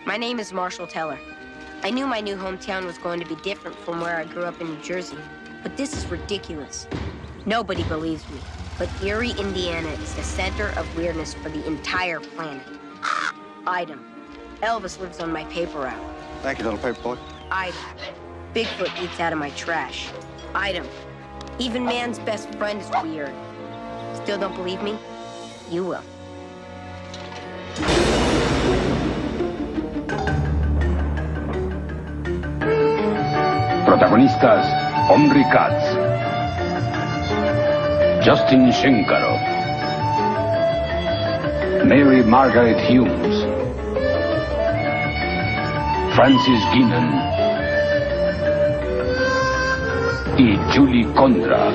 My name is Marshall Teller. I knew my new hometown was going to be different from where I grew up in New Jersey, but this is ridiculous. Nobody believes me, but Erie, Indiana is the center of weirdness for the entire planet. Item. Elvis lives on my paper route. Thank you, little paper boy. Item. Bigfoot eats out of my trash. Item. Even man's best friend is weird. Still don't believe me? You will. Protagonistas: Omri Katz, Justin Shenkarov, Mary Margaret Humes, Francis Guinan y Julie Condra.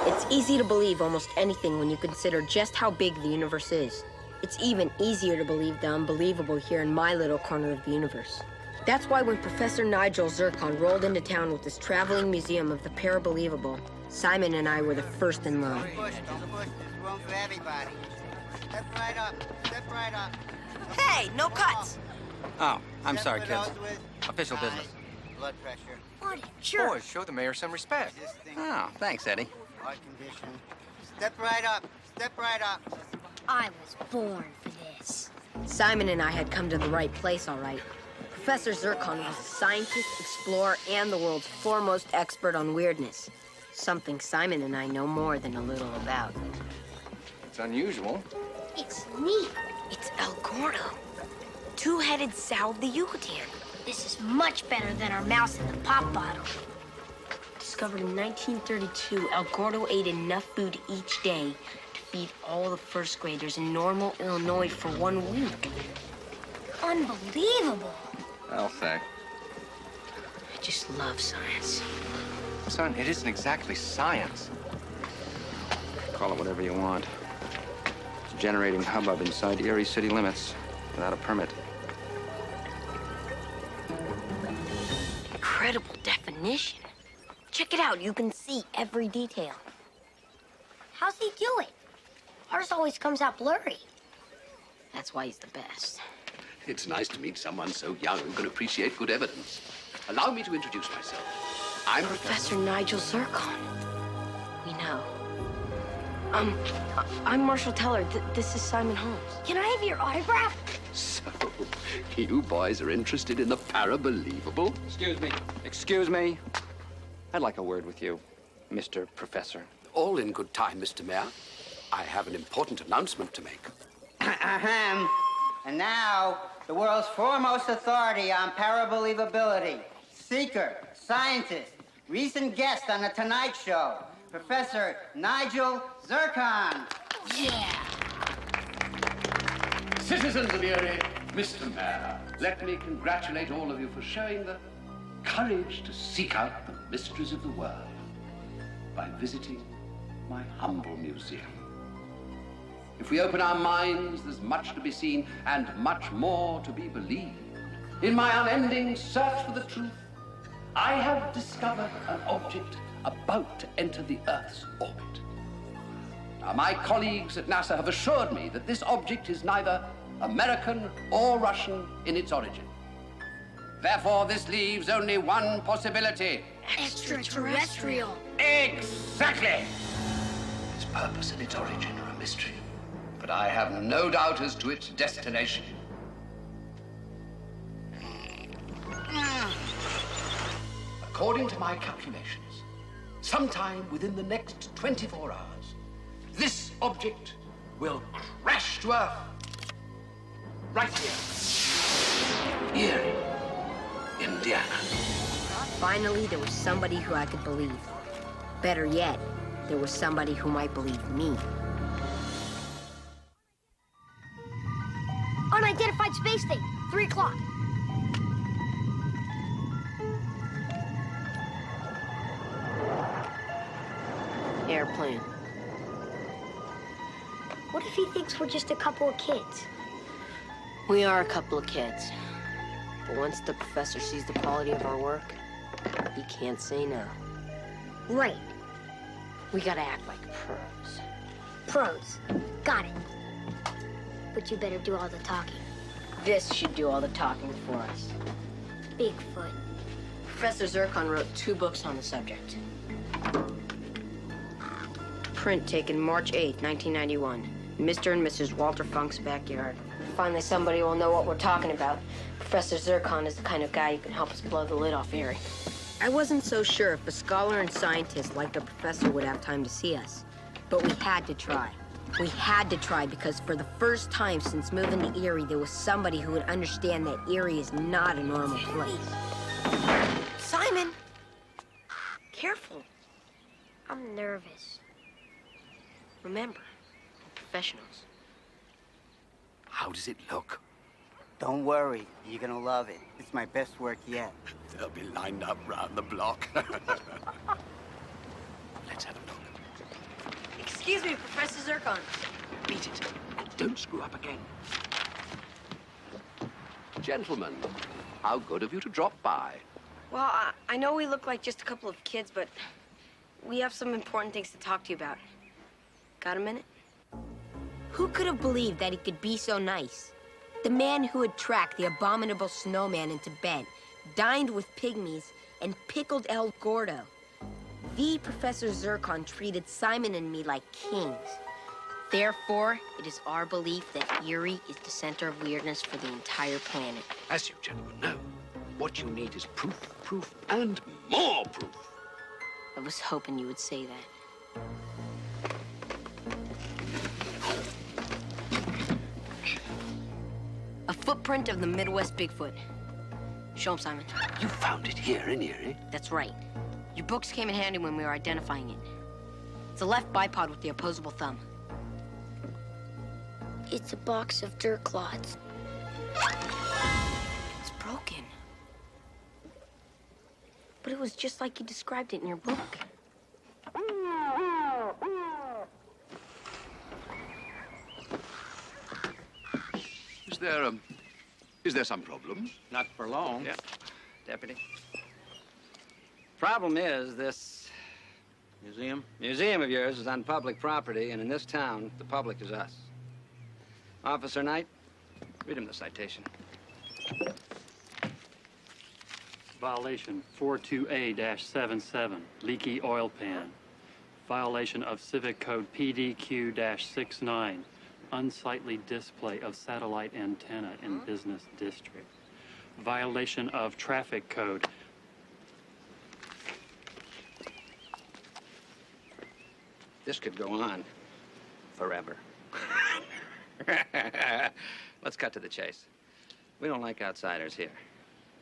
It's easy to believe almost anything when you consider just how big the universe is. It's even easier to believe the unbelievable here in my little corner of the universe. That's why when Professor Nigel Zircon rolled into town with his traveling museum of the parabelievable, Simon and I were the first in line. Don't push. There's room for everybody. Step right up. Step right up. Hey, no cuts! Oh, I'm Step sorry, with kids. those with Official high business. Blood pressure. What a jerk! Boys, show the mayor some respect. Existing Oh, thanks, Eddie. heart condition. Step right up. Step right up. I was born for this. Simon and I had come to the right place, all right. Professor Zircon was a scientist, explorer, and the world's foremost expert on weirdness. Something Simon and I know more than a little about. It's unusual. It's neat. It's El Gordo, two-headed sow of the Yucatan. This is much better than our mouse in the pop bottle. Discovered in 1932, El Gordo ate enough food each day to feed all the first graders in Normal, Illinois for 1 week. Unbelievable. I'll say. I just love science. Son, it isn't exactly science. Call it whatever you want. It's a generating hubbub inside Erie city limits without a permit. Incredible definition. Check it out. You can see every detail. How's he do it? Ours always comes out blurry. That's why he's the best. It's nice to meet someone so young who can appreciate good evidence. Allow me to introduce myself. I'm Professor Nigel Zircon. We know. I'm Marshall Teller. This is Simon Holmes. Can I have your autograph? So, you boys are interested in the parabelievable? Excuse me. Excuse me. I'd like a word with you, Mr. Professor. All in good time, Mr. Mayor. I have an important announcement to make. Ahem. And now, the world's foremost authority on parabelievability, seeker, scientist, recent guest on The Tonight Show, Professor Nigel Zircon. Yeah. Citizens of Erie, Mr. Mayor, let me congratulate all of you for showing the courage to seek out the mysteries of the world by visiting my humble museum. If we open our minds, there's much to be seen and much more to be believed. In my unending search for the truth, I have discovered an object about to enter the Earth's orbit. Now, my colleagues at NASA have assured me that this object is neither American or Russian in its origin. Therefore, this leaves only one possibility. Extraterrestrial. Exactly! Its purpose and its origin are a mystery, but I have no doubt as to its destination. According to my calculations, sometime within the next 24 hours, this object will crash to Earth. Right here. Erie, Indiana. Finally, there was somebody who I could believe. Better yet, there was somebody who might believe me. Unidentified space station, 3 o'clock. Airplane. What if he thinks we're just a couple of kids? We are a couple of kids. But once the professor sees the quality of our work, he can't say no. Right. We gotta act like pros. Pros. Got it. But you better do all the talking. This should do all the talking for us. Bigfoot. Professor Zircon wrote 2 books on the subject. Print taken March 8th, 1991. Mr. and Mrs. Walter Funk's backyard. Finally, somebody will know what we're talking about. Professor Zircon is the kind of guy who can help us blow the lid off Erie. I wasn't so sure if a scholar and scientist like the professor would have time to see us, but we had to try. We had to try because for the first time since moving to Erie, there was somebody who would understand that Erie is not a normal place. Simon! Careful. I'm nervous. Remember, we're professionals. How does it look? Don't worry, you're gonna love it. It's my best work yet. They'll be lined up round the block. Let's have a look. Excuse me, Professor Zircon. Beat it. And don't screw up again. Gentlemen, how good of you to drop by. Well, I know we look like just a couple of kids, but we have some important things to talk to you about. Got a minute? Who could have believed that he could be so nice? The man who had tracked the abominable snowman into bed, dined with pygmies, and pickled El Gordo. The Professor Zircon treated Simon and me like kings. Therefore, it is our belief that Erie is the center of weirdness for the entire planet. As you gentlemen know, what you need is proof, proof, and more proof. I was hoping you would say that. A footprint of the Midwest Bigfoot. Show him, Simon. You found it here in Erie? That's right. Your books came in handy when we were identifying it. It's a left bipod with the opposable thumb. It's a box of dirt clods. It's broken. But it was just like you described it in your book. Is there some problem? Not for long. Yeah. Deputy. Problem is, this museum of yours is on public property, and in this town, the public is us. Officer Knight, read him the citation. Violation 42A-77, leaky oil pan. Violation of Civic Code PDQ-69, unsightly display of satellite antenna in business district. Violation of Traffic Code. This could go on forever. Let's cut to the chase. We don't like outsiders here,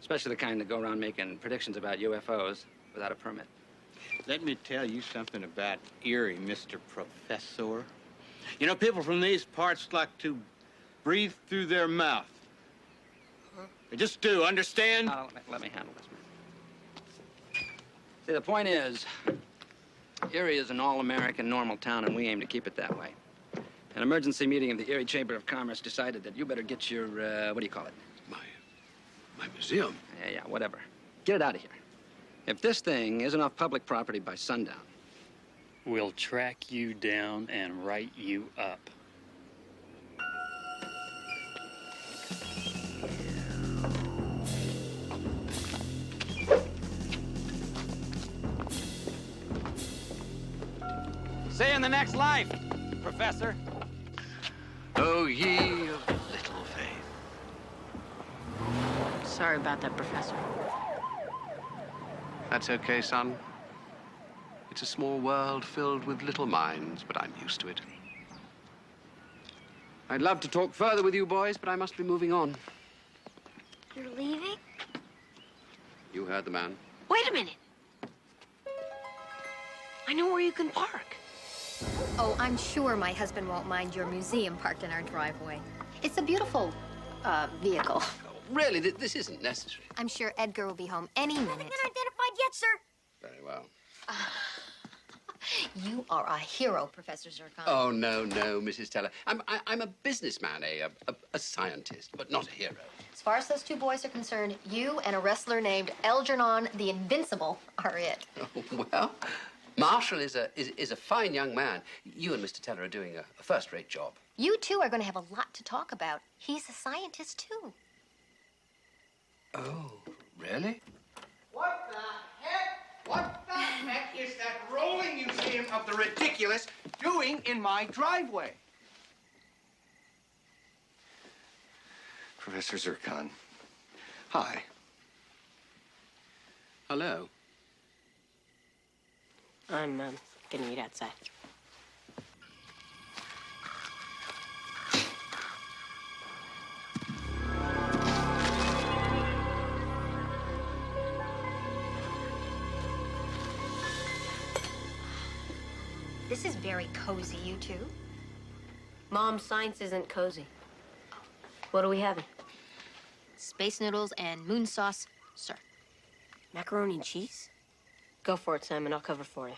especially the kind that go around making predictions about UFOs without a permit. Let me tell you something about Erie, Mr. Professor. You know, people from these parts like to breathe through their mouth. They just do, understand? Let me handle this, man. See, the point is, Erie is an all-American normal town, and we aim to keep it that way. An emergency meeting of the Erie Chamber of Commerce decided that you better get your, what do you call it? My museum? Yeah, whatever. Get it out of here. If this thing isn't off public property by sundown, We'll track you down and write you up. see you in the next life, Professor. O ye of little faith. Sorry about that, Professor. That's okay, son. It's a small world filled with little minds, but I'm used to it. I'd love to talk further with you boys, but I must be moving on. You're leaving? You heard the man. Wait a minute. I know where you can park. Oh, I'm sure my husband won't mind your museum parked in our driveway. It's a beautiful, vehicle. Really, this isn't necessary. I'm sure Edgar will be home any minute. Not identified yet, sir. Very well. You are a hero, Professor Zircon. Oh, no, Mrs. Teller. I'm a businessman, a scientist, but not a hero. As far as those two boys are concerned, you and a wrestler named Algernon the Invincible are it. Oh, well, Marshall is a fine young man. You and Mr. Teller are doing a first-rate job. You two are going to have a lot to talk about. He's a scientist, too. Oh, really? What the heck? What the heck is that rolling museum of the ridiculous doing in my driveway? Professor Zircon. Hi. Hello. I'm gonna eat outside. This is very cozy, you two. Mom, science isn't cozy. What are we having? Space noodles and moon sauce, sir. Macaroni and cheese? Go for it, Simon. I'll cover for you.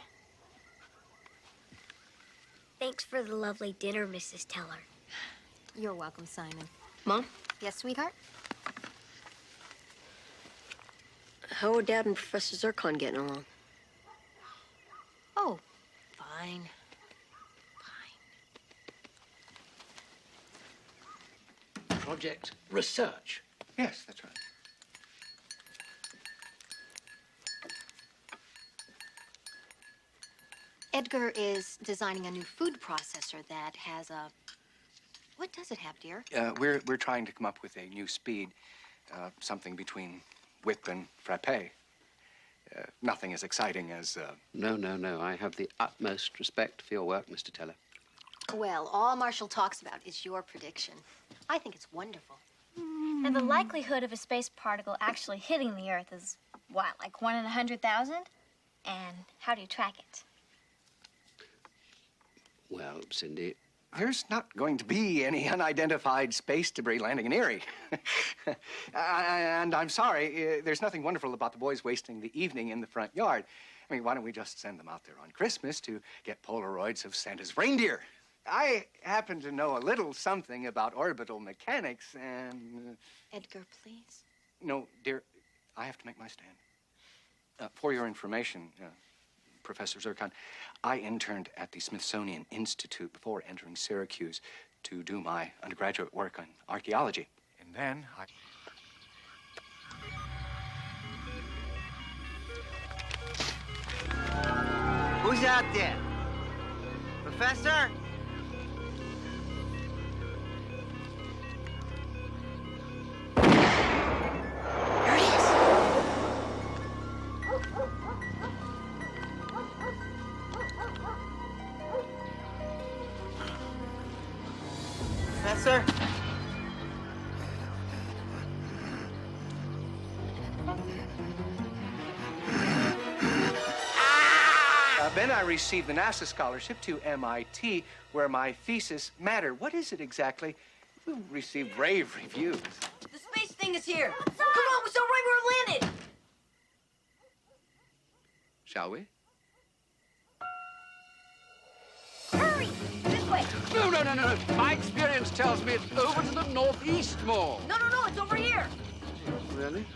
Thanks for the lovely dinner, Mrs. Teller. You're welcome, Simon. Mom, Yes, sweetheart? how are Dad and Professor Zircon getting along? Oh, fine. Project Research. Yes, that's right. Edgar is designing a new food processor that has a... What does it have, dear? We're trying to come up with a new speed, something between whip and frappe. Nothing as exciting as... No. I have the utmost respect for your work, Mr. Teller. Well, all Marshall talks about is your prediction. I think it's wonderful. And the likelihood of a space particle actually hitting the Earth is, what, like 1 in 100,000? And how do you track it? Well, Cindy, There's not going to be any unidentified space debris landing in Erie. And I'm sorry, there's nothing wonderful about the boys wasting the evening in the front yard. I mean, why don't we just send them out there on Christmas to get Polaroids of Santa's reindeer? I happen to know a little something about orbital mechanics and... Edgar, please. No, dear, I have to make my stand. For your information, Professor Zircon, I interned at the Smithsonian Institute before entering Syracuse to do my undergraduate work on archaeology. And then I... Who's out there? Professor? There it is. Professor? Then I received the NASA scholarship to MIT, where my thesis mattered. What is it exactly? We received rave reviews. The space thing is here. Come on, we're so right where it landed. shall we? Hurry! This way. No. My experience tells me it's over to the northeast more. No, it's over here. Really?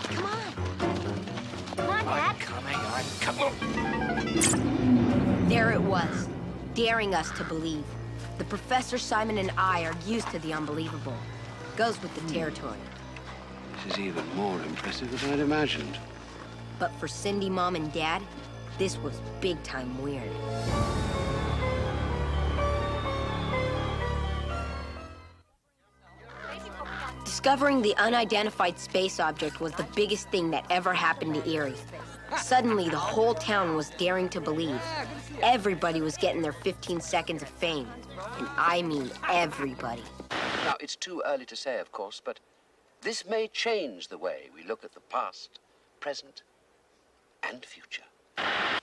Come on. Come on, Dad. I'm coming. There it was, daring us to believe. The Professor, Simon, and I are used to the unbelievable. Goes with the territory. This is even more impressive than I'd imagined. But for Cindy, Mom, and Dad, this was big-time weird. Discovering the unidentified space object was the biggest thing that ever happened to Erie. Suddenly, the whole town was daring to believe. Everybody was getting their 15 seconds of fame. And I mean everybody. Now, it's too early to say, of course, but this may change the way we look at the past, present, and future.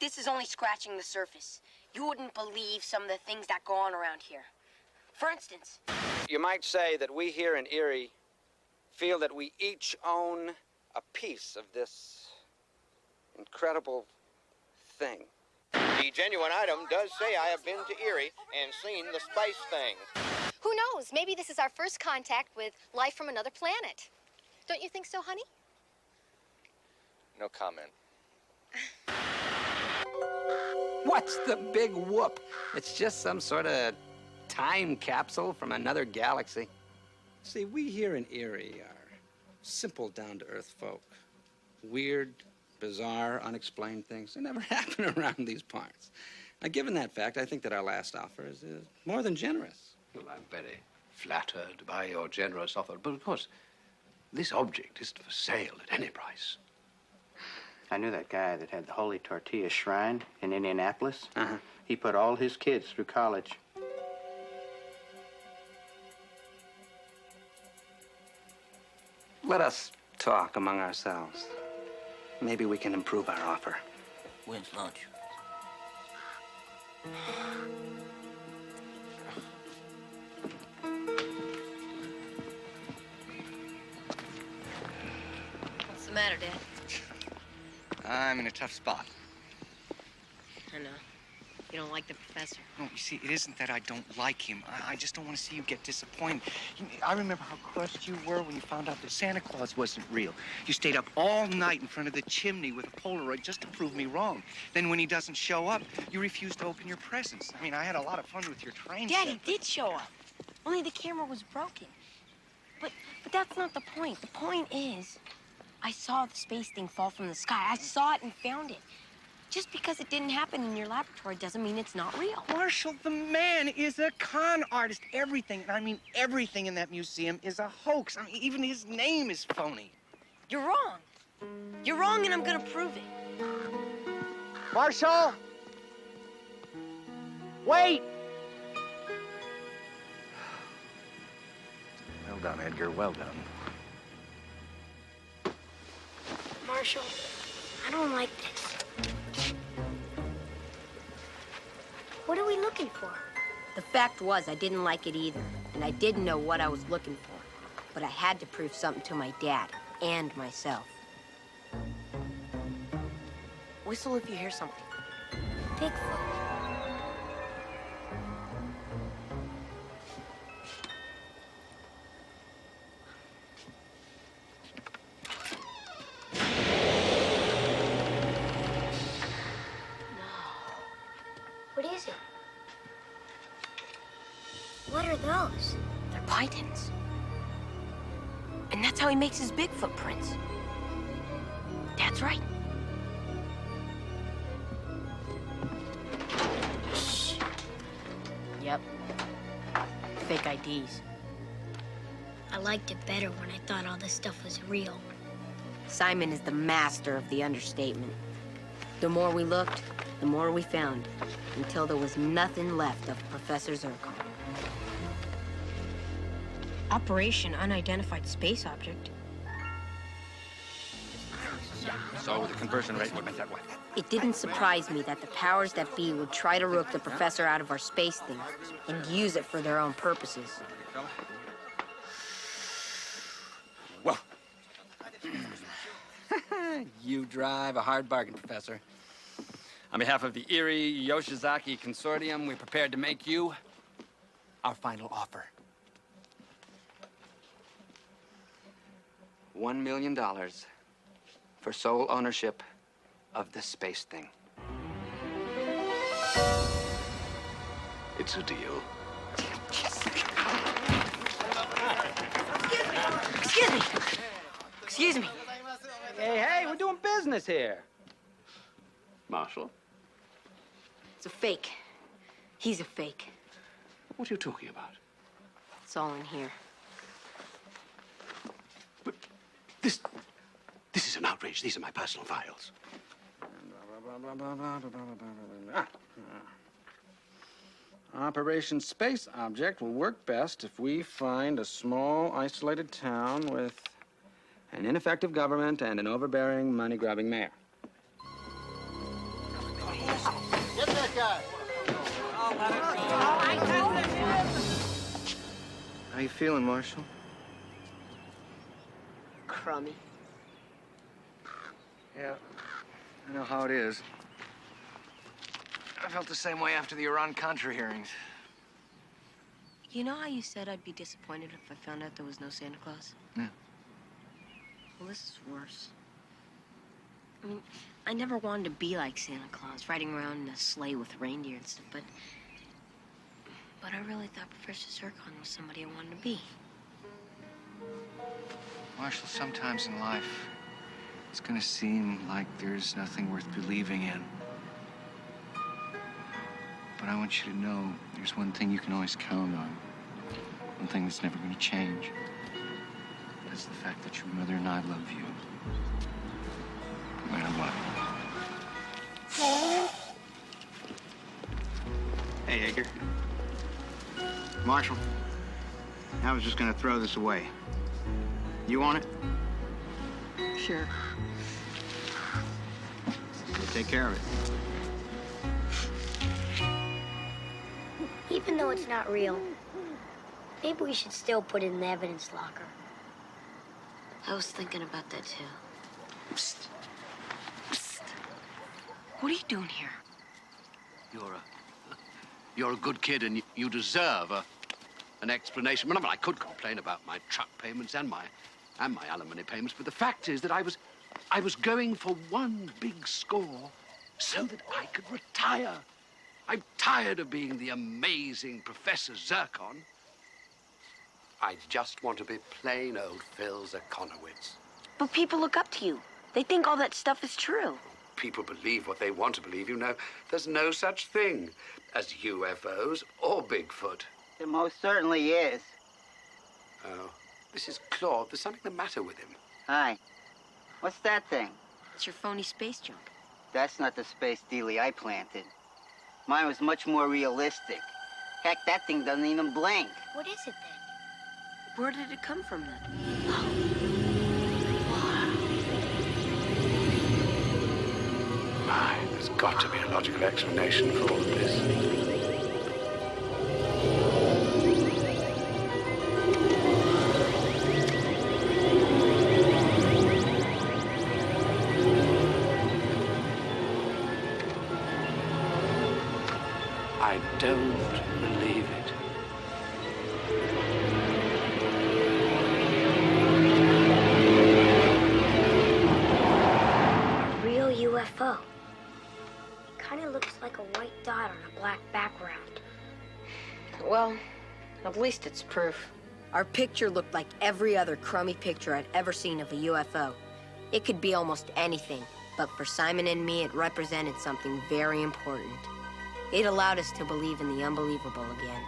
This is only scratching the surface. You wouldn't believe some of the things that go on around here. For instance... You might say that we here in Erie feel that we each own a piece of this incredible thing. The genuine item does say I have been to Erie and seen the space thing. Who knows? Maybe this is our first contact with life from another planet. Don't you think so, honey? No comment. What's the big whoop? It's just some sort of time capsule from another galaxy. See, we here in Erie are simple, down-to-earth folk. Weird, bizarre, unexplained things. They never happen around these parts. Now, given that fact, I think that our last offer is more than generous. Well, I'm very flattered by your generous offer, but of course, this object isn't for sale at any price. I knew that guy that had the Holy Tortilla Shrine in Indianapolis. He put all his kids through college. Let us talk among ourselves. Maybe we can improve our offer. When's lunch? What's the matter, Dad? I'm in a tough spot. I know. You don't like the professor. No, you see, it isn't that I don't like him. I just don't want to see you get disappointed. I remember how crushed you were when you found out that Santa Claus wasn't real. You stayed up all night in front of the chimney with a Polaroid just to prove me wrong. Then when he doesn't show up, you refuse to open your presents. I mean, I had a lot of fun with your train set. Daddy did show up. Only the camera was broken. But that's not the point. The point is, I saw the space thing fall from the sky. I saw it and found it. Just because it didn't happen in your laboratory doesn't mean it's not real. Marshall, the man is a con artist. Everything, and I mean everything in that museum is a hoax. I mean, even his name is phony. You're wrong. You're wrong, and I'm gonna prove it. Marshall! Wait! Well done, Edgar. Well done. Marshall, I don't like this. What are we looking for? The fact was, I didn't like it either, and I didn't know what I was looking for. But I had to prove something to my dad and myself. Whistle if you hear something. Bigfoot. What is it? What are those? They're pythons. And that's how he makes his big footprints. Dad's right. Shh. Yep. Fake IDs. I liked it better when I thought all this stuff was real. Simon is the master of the understatement. The more we looked, the more we found, until there was nothing left of Professor Zircon. Operation Unidentified Space Object. So the conversion rate would make that what? It didn't surprise me that the powers that be would try to rook the professor out of our space thing and use it for their own purposes. Well, you drive a hard bargain, Professor. On behalf of the Erie Yoshizaki Consortium, we're prepared to make you our final offer. $1 million for sole ownership of the space thing. It's a deal. Excuse me. Excuse me. Hey, we're doing business here. Marshall, It's a fake. He's a fake. what are you talking about? It's all in here. This is an outrage. These are my personal files. Operation Space Object will work best if we find a small, isolated town with an ineffective government and an overbearing, money-grabbing mayor. Get that guy. How you feeling, Marshall? Crummy. Yeah, I know how it is. I felt the same way after the Iran-Contra hearings. You know how you said I'd be disappointed if I found out there was no Santa Claus? Yeah. Well, this is worse. I mean, I never wanted to be like Santa Claus, riding around in a sleigh with reindeer and stuff, but I really thought Professor Zircon was somebody I wanted to be. Marshall, sometimes in life, it's gonna seem like there's nothing worth believing in. But I want you to know there's one thing you can always count on. One thing that's never gonna change. That's the fact that your mother and I love you. No matter what. Hey, Edgar. Marshall, I was just gonna throw this away. You want it? Sure. We'll take care of it. Even though it's not real, maybe we should still put it in the evidence locker. I was thinking about that, too. Psst. Psst. What are you doing here? You're a good kid, and you deserve an explanation. Well, I could complain about my truck payments and my alimony payments, but the fact is that I was going for one big score so that I could retire. I'm tired of being the amazing Professor Zircon. I just want to be plain old Phil Zirconowitz. But people look up to you. They think all that stuff is true. People believe what they want to believe. You know, there's no such thing as UFOs or Bigfoot. There most certainly is. Oh, this is Claude. There's something the matter with him. Hi. What's that thing? It's your phony space junk. That's not the space dealie I planted. Mine was much more realistic. Heck, that thing doesn't even blink. What is it then? Where did it come from, then? My, there's got to be a logical explanation for all of this. I don't believe it. A real UFO. Kind of looks like a white dot on a black background. Well, at least it's proof. Our picture looked like every other crummy picture I'd ever seen of a UFO. It could be almost anything, but for Simon and me, it represented something very important. It allowed us to believe in the unbelievable again.